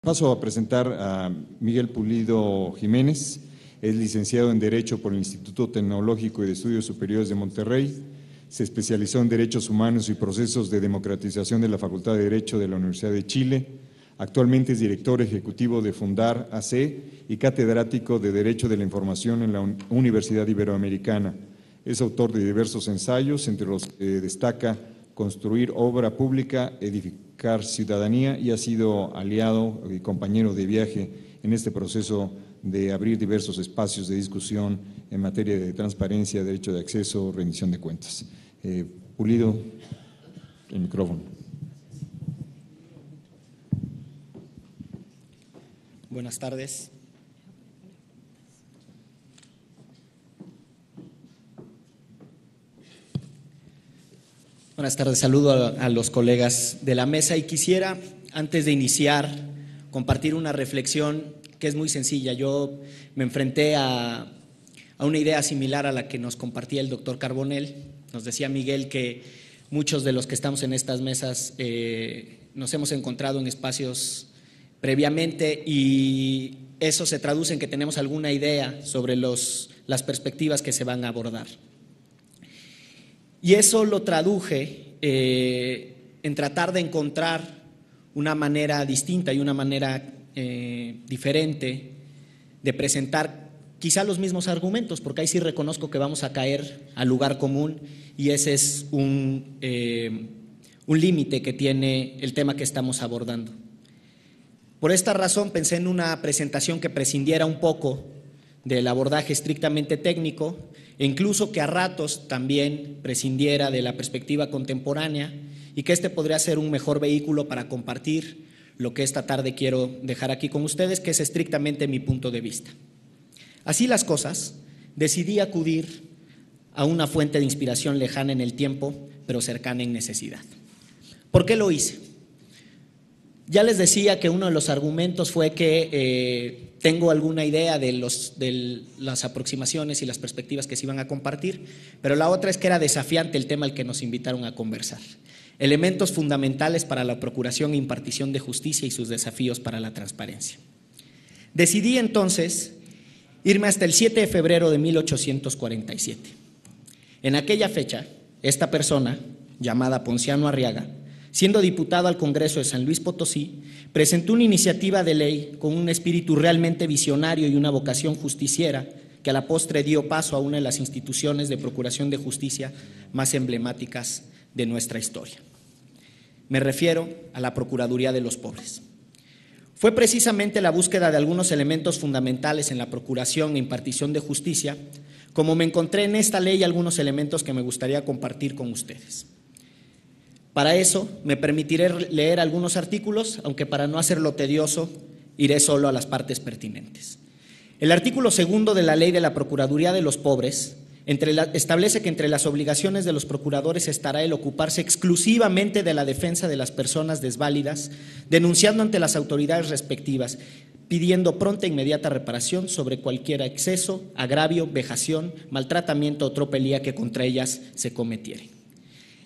Paso a presentar a Miguel Pulido Jiménez. Es licenciado en Derecho por el Instituto Tecnológico y de Estudios Superiores de Monterrey. Se especializó en Derechos Humanos y Procesos de Democratización de la Facultad de Derecho de la Universidad de Chile. Actualmente es director ejecutivo de Fundar AC y catedrático de Derecho de la Información en la Universidad Iberoamericana. Es autor de diversos ensayos, entre los que destaca Construir obra pública, edificar ciudadanía, y ha sido aliado y compañero de viaje en este proceso de abrir diversos espacios de discusión en materia de transparencia, derecho de acceso, rendición de cuentas. Pulido, el micrófono. Buenas tardes. Buenas tardes, saludo a los colegas de la mesa y quisiera, antes de iniciar, compartir una reflexión que es muy sencilla. Yo me enfrenté a una idea similar a la que nos compartía el doctor Carbonell. Nos decía Miguel que muchos de los que estamos en estas mesas nos hemos encontrado en espacios previamente y eso se traduce en que tenemos alguna idea sobre las perspectivas que se van a abordar. Y eso lo traduje en tratar de encontrar una manera distinta y una manera diferente de presentar quizá los mismos argumentos, porque ahí sí reconozco que vamos a caer al lugar común y ese es un límite que tiene el tema que estamos abordando. Por esta razón pensé en una presentación que prescindiera un poco del abordaje estrictamente técnico e incluso que a ratos también prescindiera de la perspectiva contemporánea y que este podría ser un mejor vehículo para compartir lo que esta tarde quiero dejar aquí con ustedes, que es estrictamente mi punto de vista. Así las cosas, decidí acudir a una fuente de inspiración lejana en el tiempo, pero cercana en necesidad. ¿Por qué lo hice? Ya les decía que uno de los argumentos fue que tengo alguna idea de las aproximaciones y las perspectivas que se iban a compartir, pero la otra es que era desafiante el tema al que nos invitaron a conversar. Elementos fundamentales para la procuración e impartición de justicia y sus desafíos para la transparencia. Decidí entonces irme hasta el 7 de febrero de 1847. En aquella fecha, esta persona, llamada Ponciano Arriaga, siendo diputado al Congreso de San Luis Potosí, presentó una iniciativa de ley con un espíritu realmente visionario y una vocación justiciera que a la postre dio paso a una de las instituciones de procuración de justicia más emblemáticas de nuestra historia. Me refiero a la Procuraduría de los Pobres. Fue precisamente la búsqueda de algunos elementos fundamentales en la procuración e impartición de justicia como me encontré en esta ley algunos elementos que me gustaría compartir con ustedes. Para eso me permitiré leer algunos artículos, aunque para no hacerlo tedioso, iré solo a las partes pertinentes. El artículo 2 de la Ley de la Procuraduría de los Pobres establece que entre las obligaciones de los procuradores estará el ocuparse exclusivamente de la defensa de las personas desválidas, denunciando ante las autoridades respectivas, pidiendo pronta e inmediata reparación sobre cualquier exceso, agravio, vejación, maltratamiento o tropelía que contra ellas se cometiere.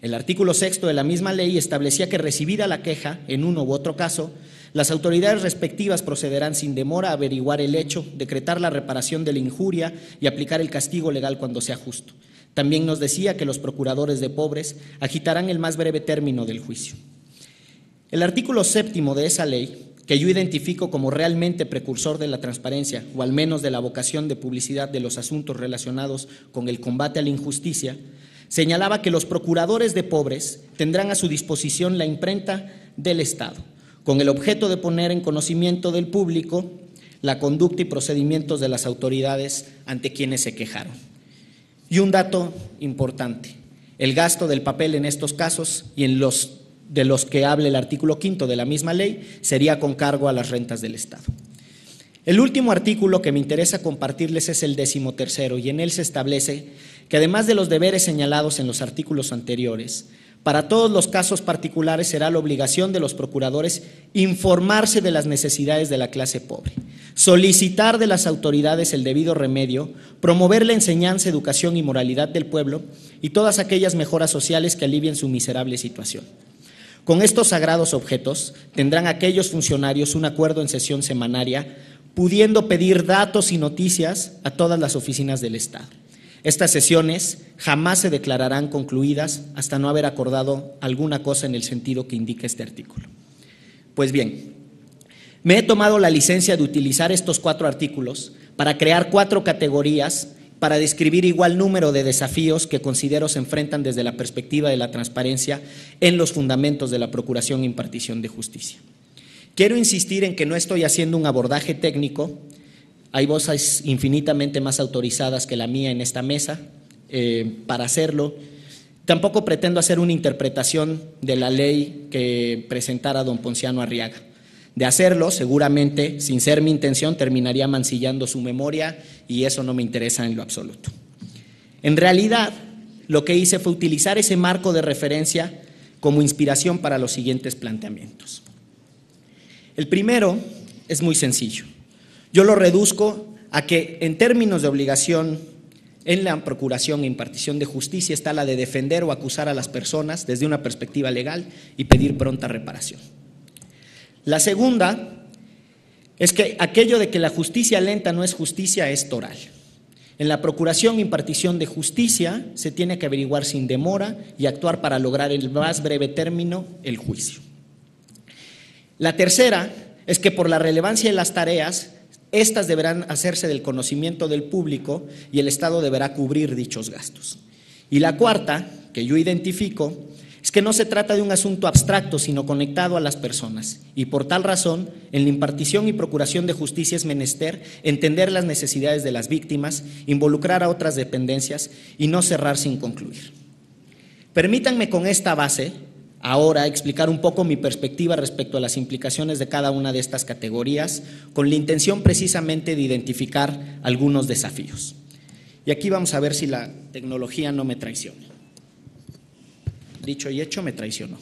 El artículo 6 de la misma ley establecía que recibida la queja, en uno u otro caso, las autoridades respectivas procederán sin demora a averiguar el hecho, decretar la reparación de la injuria y aplicar el castigo legal cuando sea justo. También nos decía que los procuradores de pobres agitarán el más breve término del juicio. El artículo 7 de esa ley, que yo identifico como realmente precursor de la transparencia, o al menos de la vocación de publicidad de los asuntos relacionados con el combate a la injusticia, señalaba que los procuradores de pobres tendrán a su disposición la imprenta del Estado, con el objeto de poner en conocimiento del público la conducta y procedimientos de las autoridades ante quienes se quejaron. Y un dato importante, el gasto del papel en estos casos y de los que hable el artículo 5 de la misma ley sería con cargo a las rentas del Estado. El último artículo que me interesa compartirles es el 13º y en él se establece que además de los deberes señalados en los artículos anteriores, para todos los casos particulares será la obligación de los procuradores informarse de las necesidades de la clase pobre, solicitar de las autoridades el debido remedio, promover la enseñanza, educación y moralidad del pueblo y todas aquellas mejoras sociales que alivien su miserable situación. Con estos sagrados objetos tendrán aquellos funcionarios un acuerdo en sesión semanaria, pudiendo pedir datos y noticias a todas las oficinas del Estado. Estas sesiones jamás se declararán concluidas hasta no haber acordado alguna cosa en el sentido que indica este artículo. Pues bien, me he tomado la licencia de utilizar estos 4 artículos para crear 4 categorías para describir igual número de desafíos que considero se enfrentan desde la perspectiva de la transparencia en los fundamentos de la procuración e impartición de justicia. Quiero insistir en que no estoy haciendo un abordaje técnico. Hay voces infinitamente más autorizadas que la mía en esta mesa para hacerlo. Tampoco pretendo hacer una interpretación de la ley que presentara don Ponciano Arriaga. De hacerlo, seguramente, sin ser mi intención, terminaría mancillando su memoria y eso no me interesa en lo absoluto. En realidad, lo que hice fue utilizar ese marco de referencia como inspiración para los siguientes planteamientos. El primero es muy sencillo. Yo lo reduzco a que en términos de obligación en la procuración e impartición de justicia está la de defender o acusar a las personas desde una perspectiva legal y pedir pronta reparación. La segunda es que aquello de que la justicia lenta no es justicia es toral. En la procuración e impartición de justicia se tiene que averiguar sin demora y actuar para lograr en el más breve término el juicio. La tercera es que por la relevancia de las tareas, estas deberán hacerse del conocimiento del público y el Estado deberá cubrir dichos gastos. Y la cuarta, que yo identifico, es que no se trata de un asunto abstracto, sino conectado a las personas. Y por tal razón, en la impartición y procuración de justicia es menester entender las necesidades de las víctimas, involucrar a otras dependencias y no cerrar sin concluir. Permítanme con esta base ahora explicar un poco mi perspectiva respecto a las implicaciones de cada una de estas categorías, con la intención precisamente de identificar algunos desafíos. Y aquí vamos a ver si la tecnología no me traiciona. Dicho y hecho, me traicionó.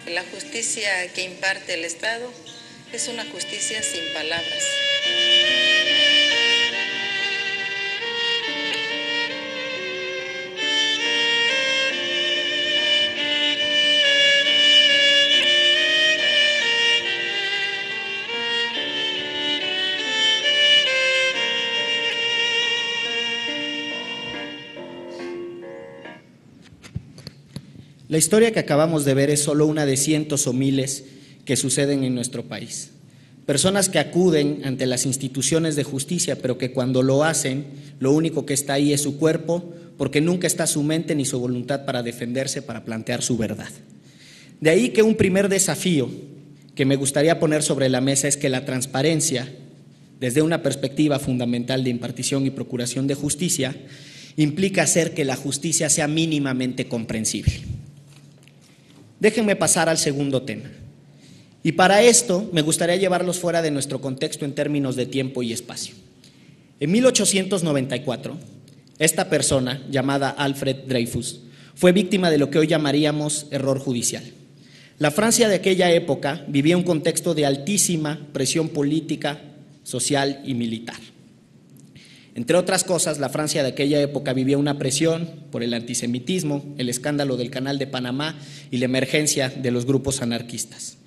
La justicia que imparte el Estado es una justicia sin palabras. La historia que acabamos de ver es solo una de cientos o miles que suceden en nuestro país. Personas que acuden ante las instituciones de justicia, pero que cuando lo hacen, lo único que está ahí es su cuerpo, porque nunca está su mente ni su voluntad para defenderse, para plantear su verdad. De ahí que un primer desafío que me gustaría poner sobre la mesa es que la transparencia, desde una perspectiva fundamental de impartición y procuración de justicia, implica hacer que la justicia sea mínimamente comprensible. Déjenme pasar al segundo tema. Y para esto me gustaría llevarlos fuera de nuestro contexto en términos de tiempo y espacio. En 1894, esta persona, llamada Alfred Dreyfus, fue víctima de lo que hoy llamaríamos error judicial. La Francia de aquella época vivía un contexto de altísima presión política, social y militar. Entre otras cosas, la Francia de aquella época vivía una presión por el antisemitismo, el escándalo del Canal de Panamá y la emergencia de los grupos anarquistas.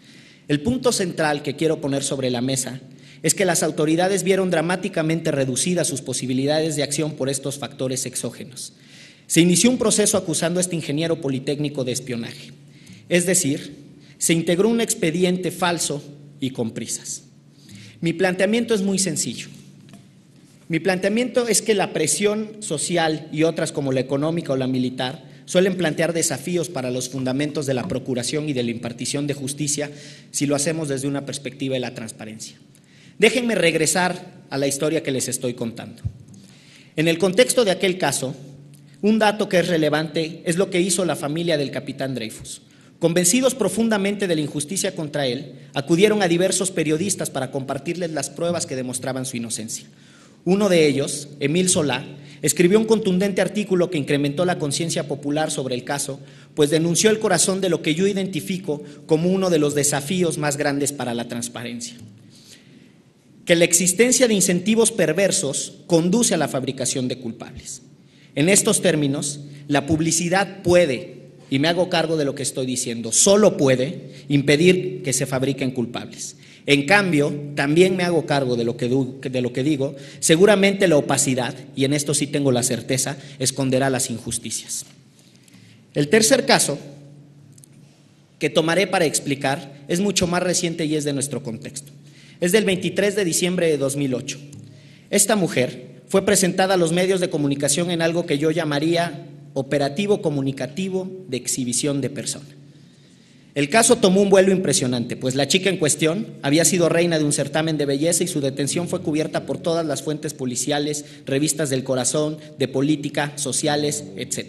El punto central que quiero poner sobre la mesa es que las autoridades vieron dramáticamente reducidas sus posibilidades de acción por estos factores exógenos. Se inició un proceso acusando a este ingeniero politécnico de espionaje. Es decir, se integró un expediente falso y con prisas. Mi planteamiento es muy sencillo. Mi planteamiento es que la presión social y otras como la económica o la militar suelen plantear desafíos para los fundamentos de la procuración y de la impartición de justicia si lo hacemos desde una perspectiva de la transparencia. Déjenme regresar a la historia que les estoy contando. En el contexto de aquel caso, un dato que es relevante es lo que hizo la familia del capitán Dreyfus. Convencidos profundamente de la injusticia contra él, acudieron a diversos periodistas para compartirles las pruebas que demostraban su inocencia. Uno de ellos, Émile Zola, escribió un contundente artículo que incrementó la conciencia popular sobre el caso, pues denunció el corazón de lo que yo identifico como uno de los desafíos más grandes para la transparencia. Que la existencia de incentivos perversos conduce a la fabricación de culpables. En estos términos, la publicidad puede, y me hago cargo de lo que estoy diciendo, solo puede impedir que se fabriquen culpables. En cambio, también me hago cargo de lo que digo, seguramente la opacidad, y en esto sí tengo la certeza, esconderá las injusticias. El tercer caso que tomaré para explicar es mucho más reciente y es de nuestro contexto. Es del 23 de diciembre de 2008. Esta mujer fue presentada a los medios de comunicación en algo que yo llamaría operativo comunicativo de exhibición de persona. El caso tomó un vuelo impresionante, pues la chica en cuestión había sido reina de un certamen de belleza y su detención fue cubierta por todas las fuentes policiales, revistas del corazón, de política, sociales, etc.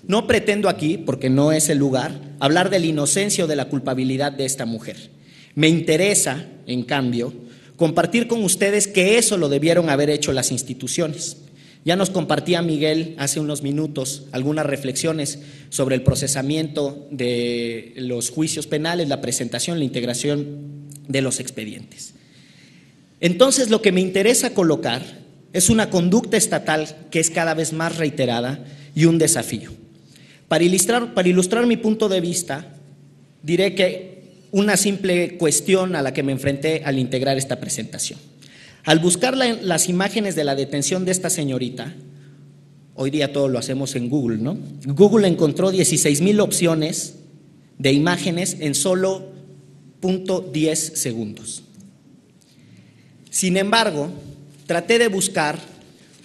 No pretendo aquí, porque no es el lugar, hablar de la inocencia o de la culpabilidad de esta mujer. Me interesa, en cambio, compartir con ustedes que eso lo debieron haber hecho las instituciones. Ya nos compartía Miguel hace unos minutos algunas reflexiones sobre el procesamiento de los juicios penales, la presentación, la integración de los expedientes. Entonces, lo que me interesa colocar es una conducta estatal que es cada vez más reiterada y un desafío. Para ilustrar mi punto de vista, diré que una simple cuestión a la que me enfrenté al integrar esta presentación. Al buscar las imágenes de la detención de esta señorita, hoy día todo lo hacemos en Google, ¿no? Google encontró 16,000 opciones de imágenes en solo 0.10 segundos. Sin embargo, traté de buscar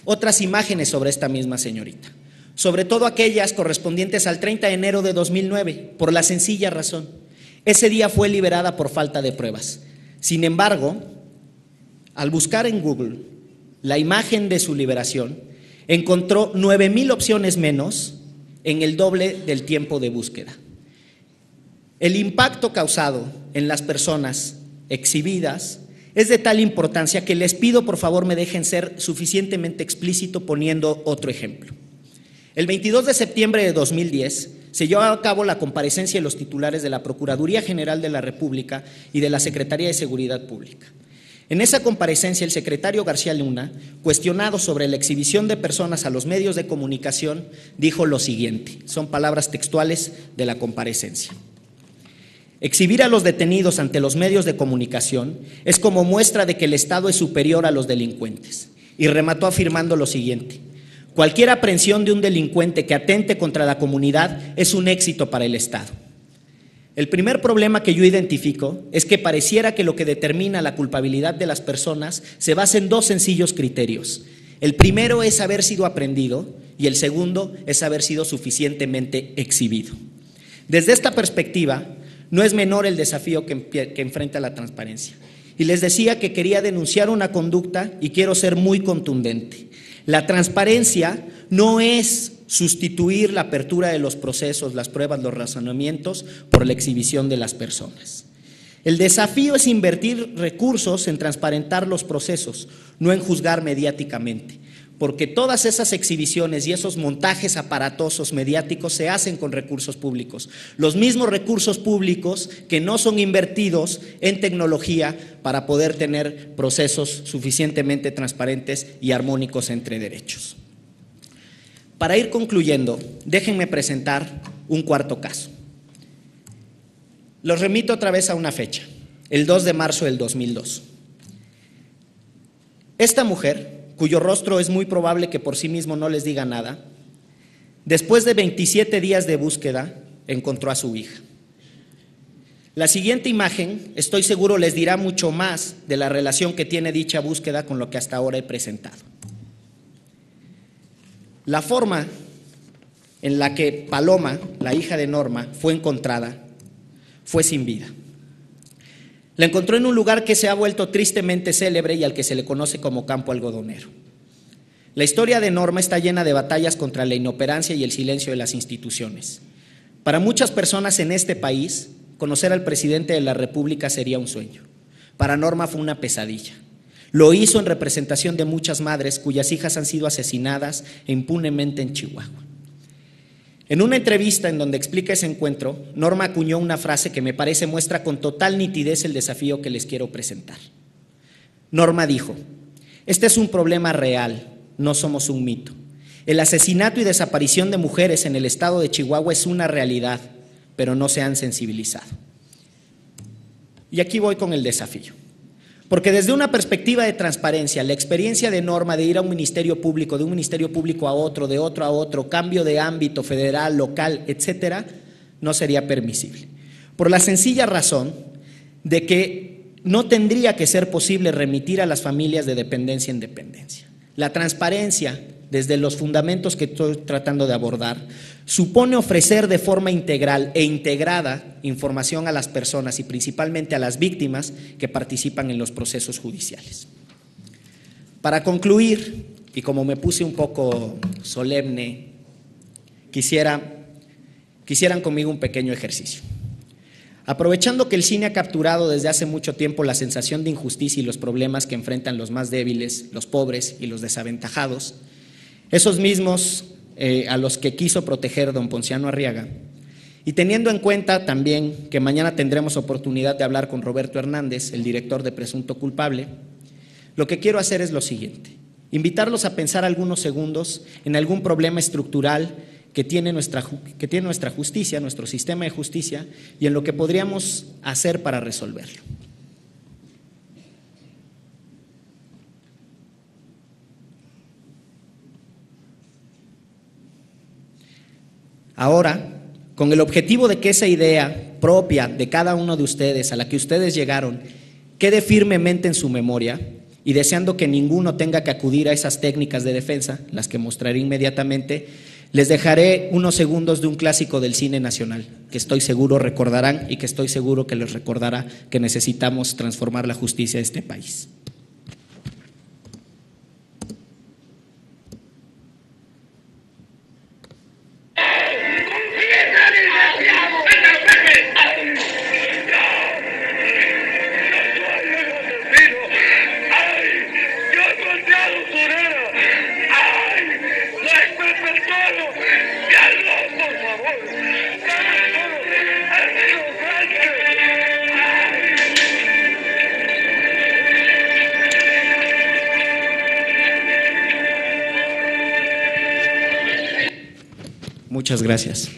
otras imágenes sobre esta misma señorita, sobre todo aquellas correspondientes al 30 de enero de 2009, por la sencilla razón. Ese día fue liberada por falta de pruebas. Sin embargo, al buscar en Google la imagen de su liberación, encontró 9,000 opciones menos en el doble del tiempo de búsqueda. El impacto causado en las personas exhibidas es de tal importancia que les pido por favor me dejen ser suficientemente explícito poniendo otro ejemplo. El 22 de septiembre de 2010 se llevó a cabo la comparecencia de los titulares de la Procuraduría General de la República y de la Secretaría de Seguridad Pública. En esa comparecencia, el secretario García Luna, cuestionado sobre la exhibición de personas a los medios de comunicación, dijo lo siguiente, son palabras textuales de la comparecencia. Exhibir a los detenidos ante los medios de comunicación es como muestra de que el Estado es superior a los delincuentes. Y remató afirmando lo siguiente, cualquier aprehensión de un delincuente que atente contra la comunidad es un éxito para el Estado. El primer problema que yo identifico es que pareciera que lo que determina la culpabilidad de las personas se basa en dos sencillos criterios. El primero es haber sido aprehendido y el segundo es haber sido suficientemente exhibido. Desde esta perspectiva, no es menor el desafío que enfrenta la transparencia. Y les decía que quería denunciar una conducta y quiero ser muy contundente. La transparencia no es sustituir la apertura de los procesos, las pruebas, los razonamientos por la exhibición de las personas. El desafío es invertir recursos en transparentar los procesos, no en juzgar mediáticamente, porque todas esas exhibiciones y esos montajes aparatosos mediáticos se hacen con recursos públicos, los mismos recursos públicos que no son invertidos en tecnología para poder tener procesos suficientemente transparentes y armónicos entre derechos. Para ir concluyendo, déjenme presentar un cuarto caso. Los remito otra vez a una fecha, el 2 de marzo del 2002. Esta mujer, cuyo rostro es muy probable que por sí mismo no les diga nada, después de 27 días de búsqueda, encontró a su hija. La siguiente imagen, estoy seguro, les dirá mucho más de la relación que tiene dicha búsqueda con lo que hasta ahora he presentado. La forma en la que Paloma, la hija de Norma, fue encontrada fue sin vida. La encontró en un lugar que se ha vuelto tristemente célebre y al que se le conoce como Campo Algodonero. La historia de Norma está llena de batallas contra la inoperancia y el silencio de las instituciones. Para muchas personas en este país, conocer al presidente de la República sería un sueño. Para Norma fue una pesadilla. Lo hizo en representación de muchas madres cuyas hijas han sido asesinadas impunemente en Chihuahua. En una entrevista en donde explica ese encuentro, Norma acuñó una frase que me parece muestra con total nitidez el desafío que les quiero presentar. Norma dijo: "Este es un problema real, no somos un mito. El asesinato y desaparición de mujeres en el estado de Chihuahua es una realidad, pero no se han sensibilizado". Y aquí voy con el desafío. Porque desde una perspectiva de transparencia, la experiencia de Norma de ir a un ministerio público, de un ministerio público a otro, de otro a otro, cambio de ámbito federal, local, etcétera, no sería permisible. Por la sencilla razón de que no tendría que ser posible remitir a las familias de dependencia en dependencia. La transparencia, desde los fundamentos que estoy tratando de abordar, supone ofrecer de forma integral e integrada información a las personas y principalmente a las víctimas que participan en los procesos judiciales. Para concluir, y como me puse un poco solemne, quisieran conmigo un pequeño ejercicio. Aprovechando que el cine ha capturado desde hace mucho tiempo la sensación de injusticia y los problemas que enfrentan los más débiles, los pobres y los desaventajados, esos mismos a los que quiso proteger don Ponciano Arriaga, y teniendo en cuenta también que mañana tendremos oportunidad de hablar con Roberto Hernández, el director de Presunto Culpable, lo que quiero hacer es lo siguiente: invitarlos a pensar algunos segundos en algún problema estructural que tiene nuestra justicia, nuestro sistema de justicia, y en lo que podríamos hacer para resolverlo. Ahora, con el objetivo de que esa idea propia de cada uno de ustedes, a la que ustedes llegaron, quede firmemente en su memoria, y deseando que ninguno tenga que acudir a esas técnicas de defensa, las que mostraré inmediatamente, les dejaré unos segundos de un clásico del cine nacional, que estoy seguro recordarán y que estoy seguro que les recordará que necesitamos transformar la justicia de este país. Muchas gracias.